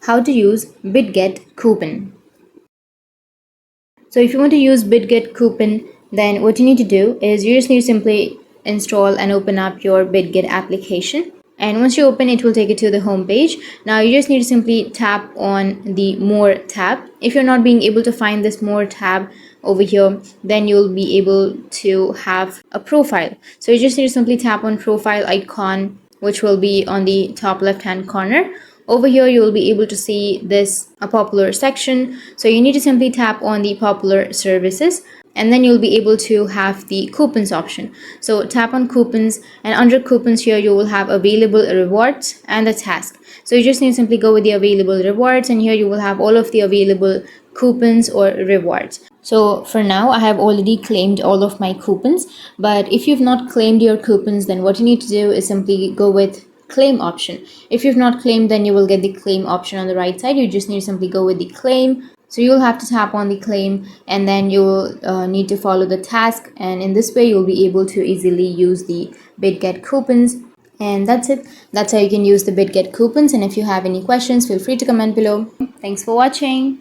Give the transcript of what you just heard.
how to use Bitget coupon. So if you want to use Bitget coupon, then what you need to do is you just need to simply install and open up your Bitget application. And once you open, it will take you to the home page. Now you just need to simply tap on the more tab. If you're not being able to find this more tab over here, then you'll be able to have a profile. So you just need to simply tap on profile icon, which will be on the top left hand corner. Over here, you will be able to see this a popular section. So you need to simply tap on the popular services, and then you'll be able to have the coupons option. So tap on coupons, and under coupons here you will have available rewards and the task. So you just need to simply go with the available rewards, and here you will have all of the available coupons or rewards. So for now, I have already claimed all of my coupons, but if you've not claimed your coupons, then what you need to do is simply go with claim option. If you've not claimed, then you will get the claim option on the right side. You just need to simply go with the claim. So you'll have to tap on the claim, and then you will need to follow the task, and in this way you'll be able to easily use the Bitget coupons. And that's it. That's how you can use the Bitget coupons. And if you have any questions, feel free to comment below. Thanks for watching.